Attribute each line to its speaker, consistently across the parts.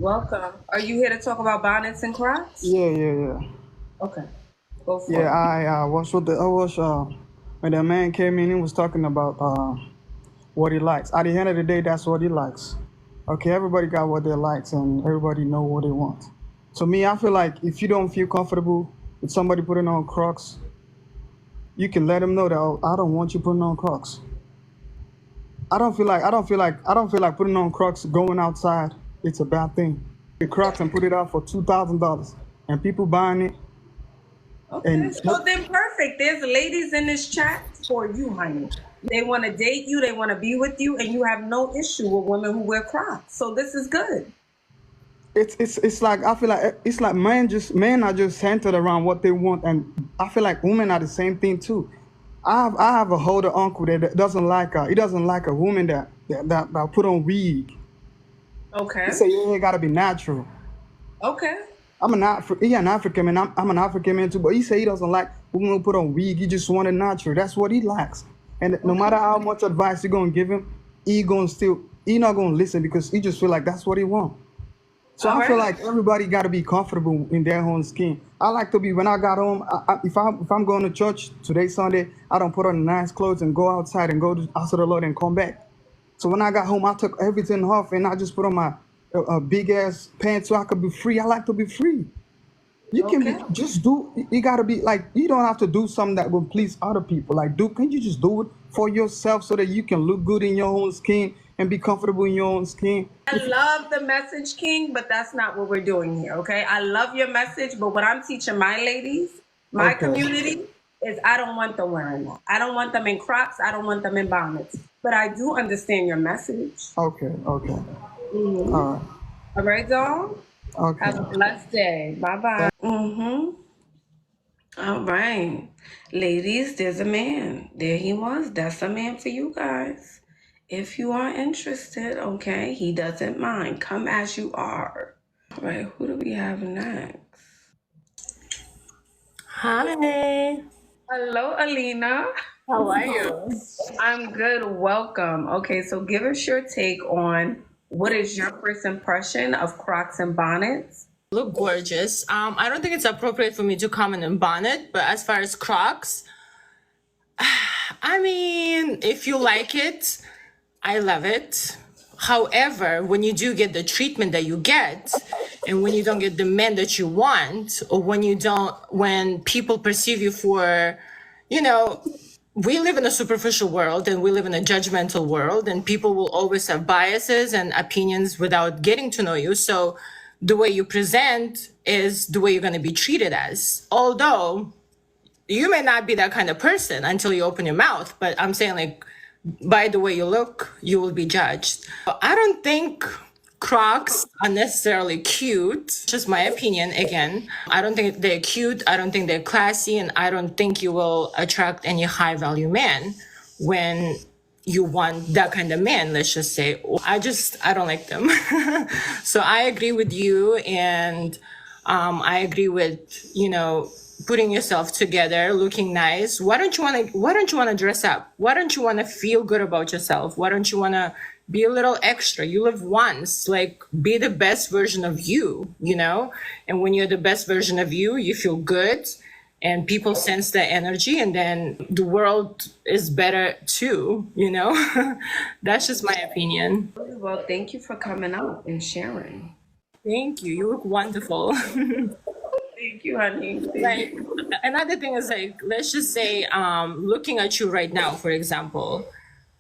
Speaker 1: Welcome. Are you here to talk about bonnets and Crocs?
Speaker 2: Yeah.
Speaker 1: Okay, go
Speaker 2: Yeah,
Speaker 1: for it.
Speaker 2: I was when the man came in, he was talking about what he likes. At the end of the day, that's what he likes. Okay, everybody got what they likes, and everybody know what they want. So me, I feel like if you don't feel comfortable with somebody putting on Crocs, you can let them know that, oh, I don't want you putting on Crocs. I don't feel like putting on Crocs going outside. It's a bad thing. The Crocs and put it out for $2,000, and people buying it,
Speaker 1: Okay,
Speaker 2: and
Speaker 1: so then perfect. There's ladies in this chat for you, honey. They want to date you, they want to be with you, and you have no issue with women who wear Crocs. So this is good.
Speaker 2: it's like I feel like it's like men are just centered around what they want, and I feel like women are the same thing too. I have a older uncle that doesn't like he doesn't like a woman that put on wig. He
Speaker 1: Okay,
Speaker 2: say yeah, it gotta be natural.
Speaker 1: okay,
Speaker 2: He an African man. I'm an African man too, but he say he doesn't like women who put on wig. He just want it natural. That's what he likes. And no
Speaker 1: okay.
Speaker 2: matter how much advice you gonna give him, he not gonna listen because he just feel like that's what he want. So
Speaker 1: All
Speaker 2: I feel
Speaker 1: right.
Speaker 2: like everybody got to be comfortable in their own skin. I like to be when I got home. If I'm going to church today Sunday, I don't put on nice clothes and go outside and go to house of the Lord and come back. So when I got home, I took everything off and I just put on my big ass pants so I could be free. I like to be free. You can be
Speaker 1: Okay.
Speaker 2: just do. You gotta be like you don't have to do something that will please other people. Like can you just do it for yourself so that you can look good in your own skin and be comfortable in your own skin?
Speaker 1: I love the message, King, but that's not what we're doing here, okay? I love your message, but what I'm teaching my ladies, my
Speaker 2: Okay.
Speaker 1: community, is I don't want them wearing that. I don't want them in Crocs. I don't want them in bonnets. But I do understand your message.
Speaker 2: Okay.
Speaker 1: Mm-hmm.
Speaker 2: All right.
Speaker 1: All right, doll?
Speaker 2: Okay.
Speaker 1: Have a blessed day. Bye bye. Mm-hmm. All right. Ladies, there's a man. There he was. That's a man for you guys. If you are interested, okay, he doesn't mind. Come as you are. All right, who do we have next?
Speaker 3: Hi,
Speaker 1: Hello, Alina.
Speaker 3: how are you?
Speaker 1: I'm good. Welcome. Okay, so give us your take on what is your first impression of Crocs and bonnets?
Speaker 3: Look gorgeous. I don't think it's appropriate for me to comment on bonnet, but as far as Crocs, I mean, if you like it, I love it. However, when you do get the treatment that you get, and when you don't get the men that you want, or when people perceive you for, you know, we live in a superficial world and we live in a judgmental world, and people will always have biases and opinions without getting to know you. So the way you present is the way you're going to be treated as. Although you may not be that kind of person until you open your mouth, but I'm saying, like, by the way you look, you will be judged. I don't think Crocs are necessarily cute. Just my opinion again. I don't think they're cute. I don't think they're classy. And I don't think you will attract any high value man when you want that kind of man, let's just say. I don't like them. So I agree with you. And I agree with, putting yourself together, looking nice. Why don't you want to dress up? Why don't you want to feel good about yourself? Why don't you want to be a little extra? You live once, like, be the best version of you. And when you're the best version of you, you feel good and people sense that energy, and then the world is better too. That's just my opinion.
Speaker 1: Well, thank you for coming out and sharing.
Speaker 3: Thank you. You look wonderful.
Speaker 1: Thank you, honey. Thank
Speaker 3: Like,
Speaker 1: you.
Speaker 3: another thing is, like, let's just say, looking at you right now, for example,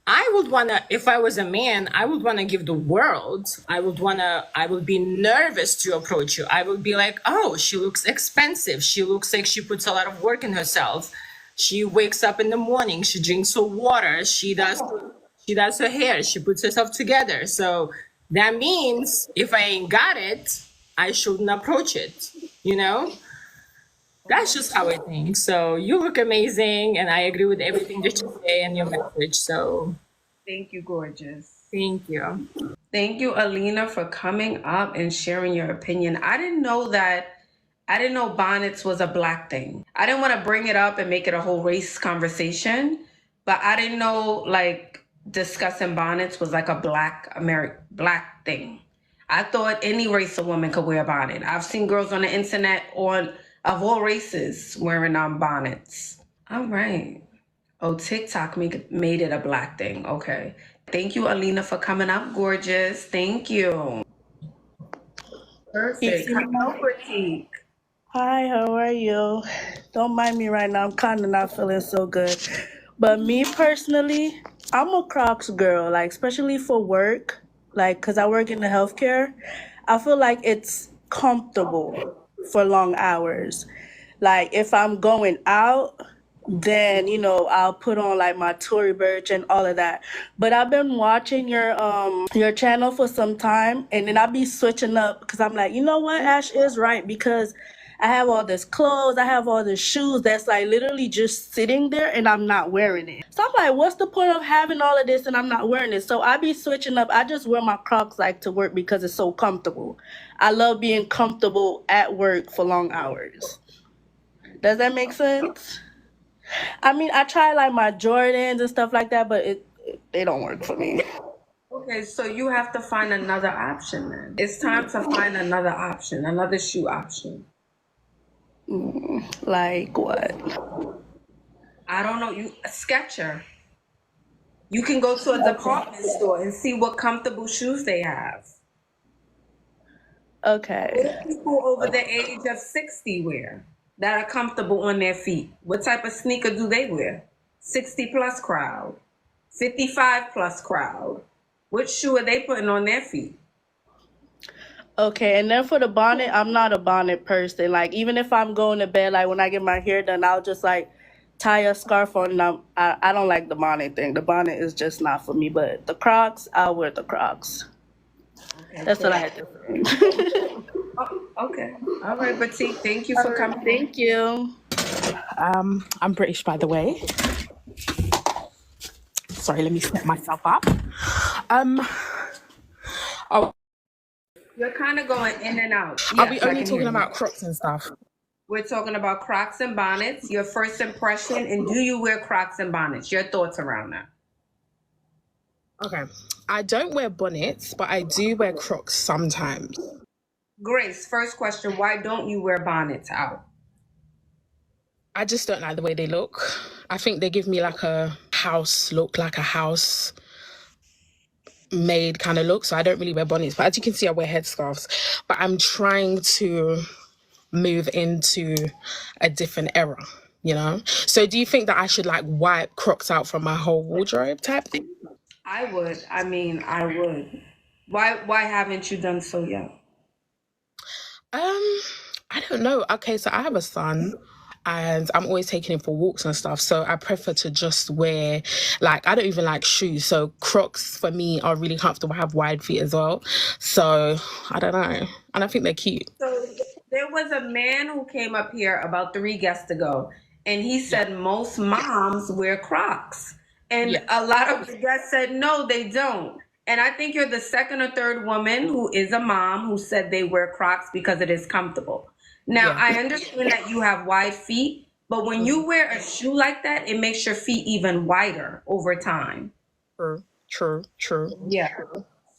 Speaker 3: I would wanna, if I was a man, I would wanna give the world. I would be nervous to approach you. I would be like, oh, she looks expensive. She looks like she puts a lot of work in herself. She wakes up in the morning. She drinks her water. She does her hair. She puts herself together. So that means if I ain't got it, I shouldn't approach it. You know, that's just how I think. So you look amazing, and I agree with everything that you say and your message. So
Speaker 1: Thank you, gorgeous.
Speaker 3: thank you.
Speaker 1: Thank you, Alina, for coming up and sharing your opinion. I didn't know bonnets was a black thing. I didn't want to bring it up and make it a whole race conversation, but I didn't know like discussing bonnets was like a black thing. I thought any race of woman could wear a bonnet. I've seen girls on the internet of all races wearing bonnets. All right. Oh, TikTok made it a black thing. Okay. Thank you, Alina, for coming up, gorgeous. Thank you. Perfect. Hello, Critique.
Speaker 4: Hi, how are you? Don't mind me right now. I'm kind of not feeling so good. But me personally, I'm a Crocs girl, like, especially for work, like, because I work in the healthcare. I feel like it's comfortable for long hours. Like, if I'm going out, then I'll put on like my Tory Burch and all of that. But I've been watching your channel for some time, and then I'll be switching up because I'm like, you know what, Ash is right, because I have all this clothes, I have all this shoes that's like literally just sitting there and I'm not wearing it. So I'm like, what's the point of having all of this and I'm not wearing it? So I be switching up. I just wear my Crocs like to work because it's so comfortable. I love being comfortable at work for long hours. Does that make sense? I mean, I try like my Jordans and stuff like that, but they don't work for me.
Speaker 1: Okay, so you have to find another option then. It's time to find another option, another shoe option.
Speaker 4: Like what?
Speaker 1: I don't know. You a Sketcher. You can go to a department store and see what comfortable shoes they have. What
Speaker 4: Okay.
Speaker 1: do people over the age of 60 wear that are comfortable on their feet? What type of sneaker do they wear? 60 plus crowd, 55 plus crowd. What shoe are they putting on their feet?
Speaker 4: Okay, and then for the bonnet, I'm not a bonnet person. Like even if I'm going to bed, like when I get my hair done, I'll just like tie a scarf on. And I don't like the bonnet thing. The bonnet is just not for me. But the Crocs, I'll wear the Crocs.
Speaker 1: Okay,
Speaker 4: That's what I had to say.
Speaker 1: Oh, okay. All right, Batik, thank you for coming.
Speaker 4: Thank you.
Speaker 5: I'm British, by the way. Sorry, let me set myself up. Oh,
Speaker 1: You're kind of going in and out.
Speaker 5: are we
Speaker 1: Yes, I
Speaker 5: only
Speaker 1: can
Speaker 5: talking
Speaker 1: hear you.
Speaker 5: about Crocs and stuff?
Speaker 1: We're talking about Crocs and bonnets, your first impression, and do you wear Crocs and bonnets? Your thoughts around that?
Speaker 5: Okay. I don't wear bonnets, but I do wear Crocs sometimes.
Speaker 1: Grace, first question, why don't you wear bonnets out?
Speaker 5: I just don't like the way they look. I think they give me like a house look, like a house made kind of look. So I don't really wear bonnets. But as you can see, I wear headscarves. But I'm trying to move into a different era, you know? So do you think that I should like wipe Crocs out from my whole wardrobe type thing?
Speaker 1: I would. I mean, I would. Why haven't you done so yet?
Speaker 5: I don't know. Okay, so I have a son and I'm always taking him for walks and stuff. So I prefer to just wear, like, I don't even like shoes. So Crocs for me are really comfortable. I have wide feet as well. So I don't know. And I think they're cute.
Speaker 1: So there was a man who came up here about 3 guests ago, and he said most moms wear Crocs. And
Speaker 5: Yeah.
Speaker 1: a lot of the guests said, no, they don't. And I think you're the second or third woman who is a mom who said they wear Crocs because it is comfortable. Now,
Speaker 5: Yeah.
Speaker 1: I understand that you have wide feet, but when you wear a shoe like that, it makes your feet even wider over time.
Speaker 5: True.
Speaker 1: Yeah.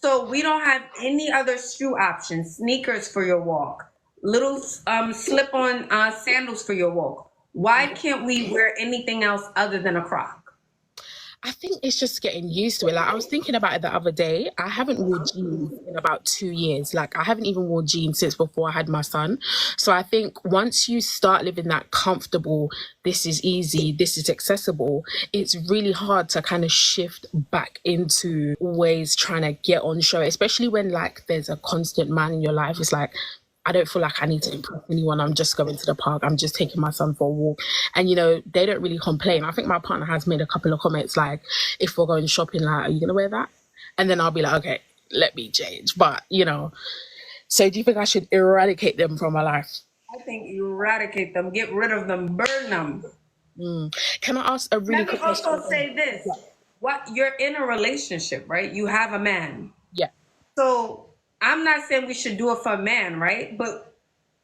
Speaker 1: So we don't have any other shoe options. Sneakers for your walk, little slip-on sandals for your walk. Why can't we wear anything else other than a Croc?
Speaker 5: I think it's just getting used to it. Like I was thinking about it the other day. I haven't worn jeans in about 2 years. Like I haven't even worn jeans since before I had my son. So I think once you start living that comfortable, this is easy, this is accessible, it's really hard to kind of shift back into always trying to get on show, especially when like there's a constant man in your life. It's like I don't feel like I need to impress anyone. I'm just going to the park. I'm just taking my son for a walk. And, you know, they don't really complain. I think my partner has made a couple of comments like, if we're going shopping, like, are you going to wear that? And then I'll be like, okay, let me change. But, you know, so do you think I should eradicate them from my life?
Speaker 1: I think eradicate them, get rid of them, burn them.
Speaker 5: Can I ask a really
Speaker 1: Let me
Speaker 5: quick
Speaker 1: also
Speaker 5: question?
Speaker 1: say this. What you're in a relationship, right? You have a man.
Speaker 5: Yeah.
Speaker 1: So I'm not saying we should do it for a man, right? But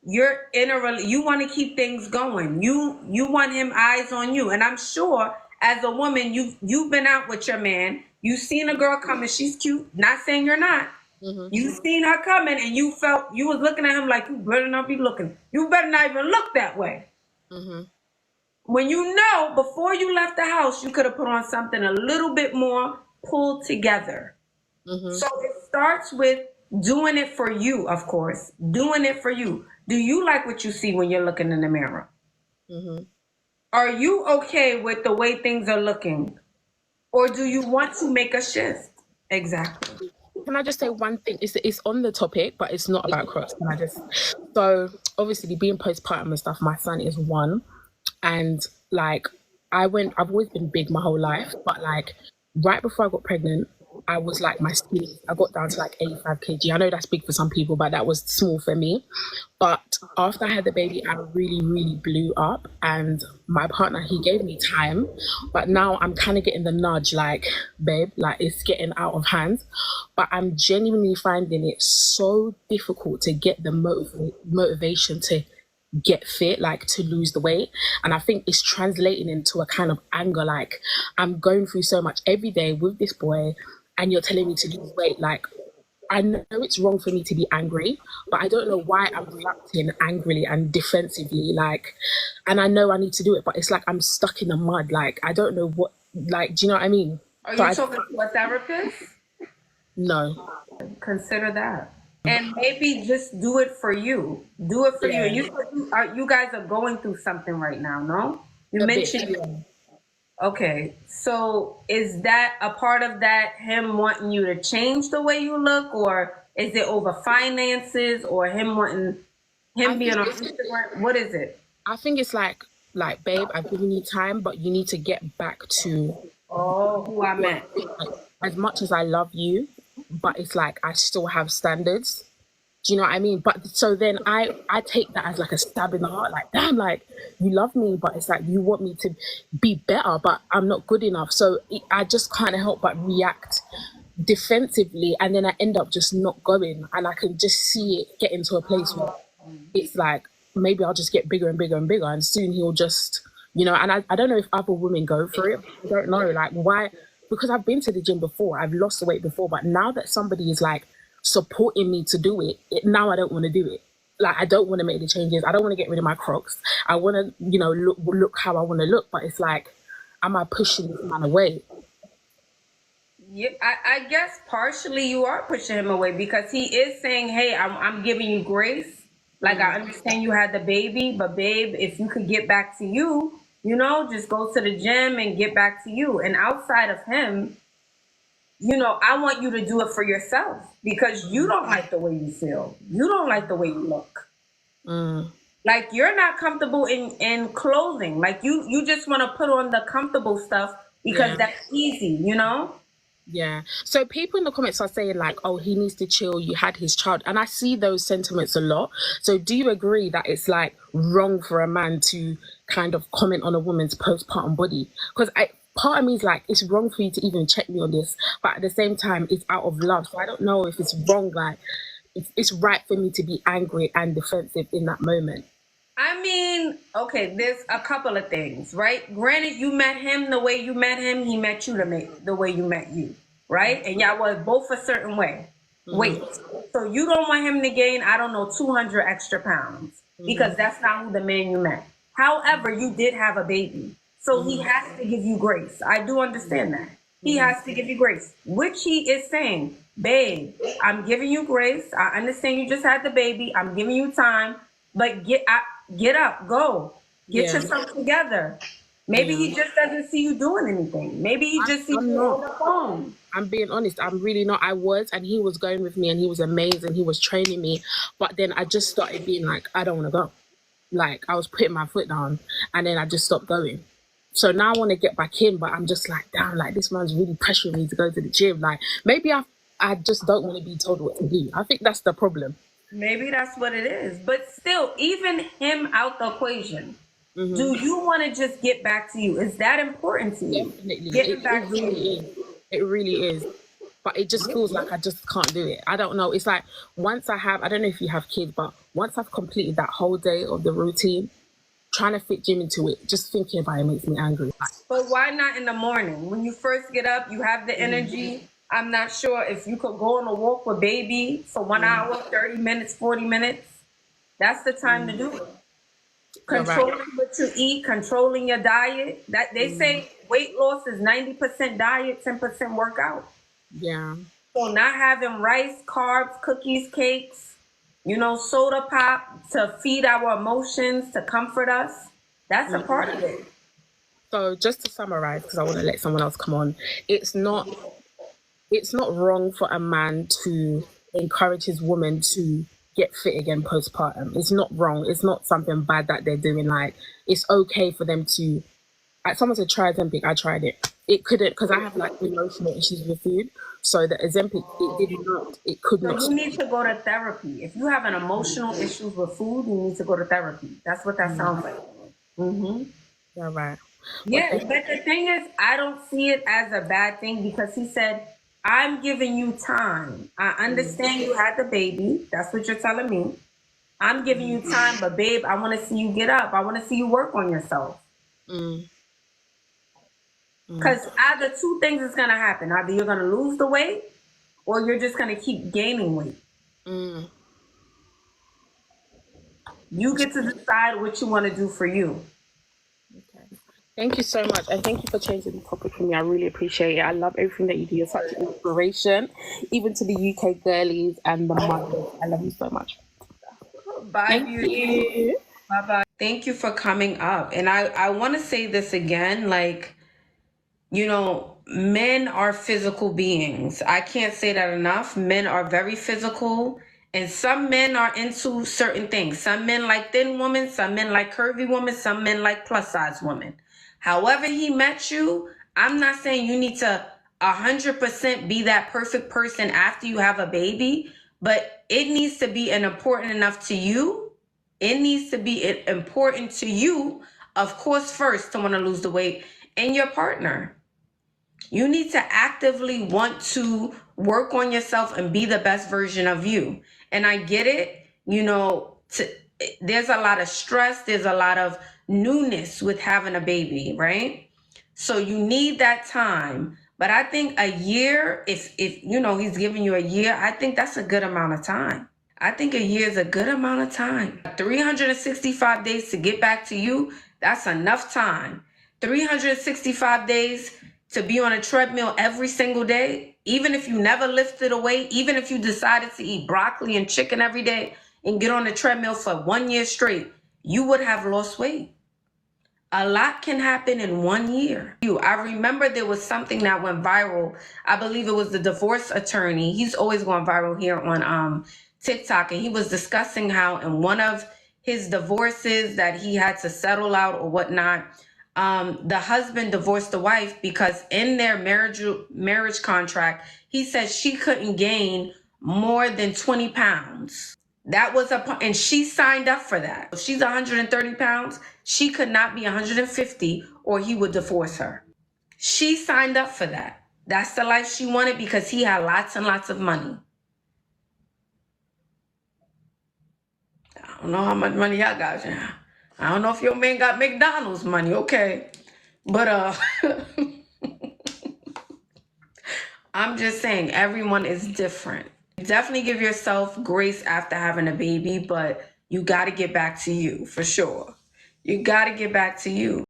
Speaker 1: you're in you want to keep things going. You want him eyes on you. And I'm sure as a woman, you've been out with your man. You've seen a girl come and she's cute. Not saying you're not.
Speaker 5: Mm-hmm.
Speaker 1: You seen her coming, and you was looking at him like, you better not be looking. You better not even look that way.
Speaker 5: Mm-hmm.
Speaker 1: When you know before you left the house, you could have put on something a little bit more pulled together.
Speaker 5: Mm-hmm.
Speaker 1: So it starts with doing it for you, of course. Doing it for you. Do you like what you see when you're looking in the mirror?
Speaker 5: Mm-hmm.
Speaker 1: Are you okay with the way things are looking? Or do you want to make a shift? Exactly.
Speaker 5: Can I just say one thing? It's on the topic, but it's not about Crocs. Can I just so obviously being postpartum and stuff, my son is 1. And like I've always been big my whole life, but like right before I got pregnant, I was like I got down to like 85 kg. I know that's big for some people, but that was small for me. But after I had the baby, I really, really blew up. And my partner, he gave me time. But now I'm kind of getting the nudge like, babe, like it's getting out of hand. But I'm genuinely finding it so difficult to get the motivation to get fit, like to lose the weight. And I think it's translating into a kind of anger. Like I'm going through so much every day with this boy, and you're telling me to lose weight. Like I know it's wrong for me to be angry, but I don't know why I'm reacting angrily and defensively. Like, and I know I need to do it, but it's like I'm stuck in the mud. Like, I don't know what, like, do you know what I mean?
Speaker 1: Are
Speaker 5: So
Speaker 1: you talking to a therapist?
Speaker 5: no.
Speaker 1: Consider that. And maybe just do it for you. Do it for you.
Speaker 5: Yeah.
Speaker 1: And you guys are going through something right now, no? You
Speaker 5: A bit.
Speaker 1: mentioned.
Speaker 5: Yeah.
Speaker 1: Okay, so is that a part of that him wanting you to change the way you look, or is it over finances, or him wanting him being on Instagram? What is it?
Speaker 5: I think it's like, babe, I've given you time, but you need to get back to
Speaker 1: Oh, who I
Speaker 5: like,
Speaker 1: meant.
Speaker 5: as much as I love you, but it's like I still have standards. Do you know what I mean? But so then I take that as like a stab in the heart. Like, damn, like you love me, but it's like you want me to be better, but I'm not good enough. So I just can't help but react defensively, and then I end up just not going, and I can just see it getting to a place where it's like maybe I'll just get bigger and bigger and bigger, and soon he'll just, and I don't know if other women go for it. I don't know, like why, because I've been to the gym before, I've lost the weight before, but now that somebody is like supporting me to do it, now I don't want to do it. Like I don't want to make the changes. I don't want to get rid of my Crocs. I want to, look how I want to look, but it's like, am I pushing this man away?
Speaker 1: Yeah, I guess partially you are pushing him away because he is saying, "Hey, I'm giving you grace. Like I understand you had the baby, but babe, if you could get back to you, just go to the gym and get back to you." And outside of him, I want you to do it for yourself because you don't like the way you feel. You don't like the way you look. Like you're not comfortable in clothing. Like you just want to put on the comfortable stuff because that's easy,
Speaker 5: Yeah. So people in the comments are saying like, oh, he needs to chill. You had his child. And I see those sentiments a lot. So do you agree that it's like wrong for a man to kind of comment on a woman's postpartum body? Because part of me is like, it's wrong for you to even check me on this. But at the same time, it's out of love. So I don't know if it's wrong. Like it's right for me to be angry and defensive in that moment.
Speaker 1: I mean, okay, there's a couple of things, right? Granted, you met him the way you met him. He met you the way you met you, right? And y'all was both a certain way. Wait, so you don't want him to gain, I don't know, 200 extra pounds because that's not who the man you met. However, you did have a baby. So he has to give you grace. I do understand that. He has to give you grace, which he is saying, babe, I'm giving you grace. I understand you just had the baby. I'm giving you time, but get up, go, get yourself together. Maybe he just doesn't see you doing anything. Maybe he just sees you on the phone.
Speaker 5: I'm being honest. I'm really not. I was, and he was going with me, and he was amazing. He was training me, but then I just started being like, I don't want to go. Like I was putting my foot down, and then I just stopped going. So now I want to get back in, but I'm just like, damn, like this man's really pressuring me to go to the gym. Like maybe I just don't want to be told what to do. I think that's the problem.
Speaker 1: Maybe that's what it is. But still, even him out the equation, do you want to just get back to you? Is that important to you?
Speaker 5: Definitely.
Speaker 1: Getting back to you.
Speaker 5: It really is. But it just feels like I just can't do it. I don't know. It's like once I don't know if you have kids, but once I've completed that whole day of the routine, trying to fit gym into it, just thinking about it makes me angry.
Speaker 1: But why not in the morning? When you first get up, you have the energy. I'm not sure if you could go on a walk with baby for 1 hour, 30 minutes, 40 minutes. That's the time to do it.
Speaker 5: You're right.
Speaker 1: Controlling what you eat, controlling your diet. That they say weight loss is 90% diet, 10% workout.
Speaker 5: Yeah.
Speaker 1: So not having rice, carbs, cookies, cakes, soda pop to feed our emotions, to comfort us. That's a part of it.
Speaker 5: So just to summarize, because I want to let someone else come on, it's not wrong for a man to encourage his woman to get fit again postpartum. It's not wrong. It's not something bad that they're doing. Like, it's okay for them to. Someone said try Ozempic. I tried it. It couldn't, because I have like emotional issues with food. So the Ozempic, it could
Speaker 1: So
Speaker 5: not.
Speaker 1: you need to go to therapy. If you have an emotional issues with food, you need to go to therapy. That's what that sounds like.
Speaker 5: Yeah, right.
Speaker 1: Yeah, but the thing is, I don't see it as a bad thing, because he said, I'm giving you time. I understand you had the baby. That's what you're telling me. I'm giving you time, but babe, I want to see you get up. I want to see you work on yourself. Because either two things is going to happen. Either you're going to lose the weight, or you're just going to keep gaining weight. You get to decide what you want to do for you.
Speaker 5: Okay. Thank you so much. And thank you for changing the topic for me. I really appreciate it. I love everything that you do. You're such an inspiration, even to the UK girlies and the mothers. I love you so much.
Speaker 1: Bye,
Speaker 5: Thank you.
Speaker 1: Bye-bye. Thank you for coming up. And I want to say this again, like, men are physical beings. I can't say that enough. Men are very physical. And some men are into certain things. Some men like thin women. Some men like curvy women. Some men like plus size women. However he met you, I'm not saying you need to 100% be that perfect person after you have a baby. But it needs to be important enough to you. It needs to be important to you, of course, first, to want to lose the weight, and your partner. You need to actively want to work on yourself and be the best version of you. And I get it, there's a lot of stress, there's a lot of newness with having a baby, right? So you need that time. But I think a year, if he's giving you a year, I think that's a good amount of time. I think a year is a good amount of time. 365 days to get back to you, that's enough time. 365 days to be on a treadmill every single day, even if you never lifted a weight, even if you decided to eat broccoli and chicken every day and get on the treadmill for 1 year straight, you would have lost weight. A lot can happen in 1 year. I remember there was something that went viral. I believe it was the divorce attorney. He's always going viral here on TikTok. And he was discussing how in one of his divorces that he had to settle out or whatnot, the husband divorced the wife because in their marriage contract, he said she couldn't gain more than 20 pounds. That was and she signed up for that. If she's 130 pounds, she could not be 150 or he would divorce her. She signed up for that. That's the life she wanted because he had lots and lots of money. I don't know how much money y'all got. I don't know if your man got McDonald's money, okay? But I'm just saying everyone is different. Definitely give yourself grace after having a baby, but you got to get back to you for sure. You got to get back to you.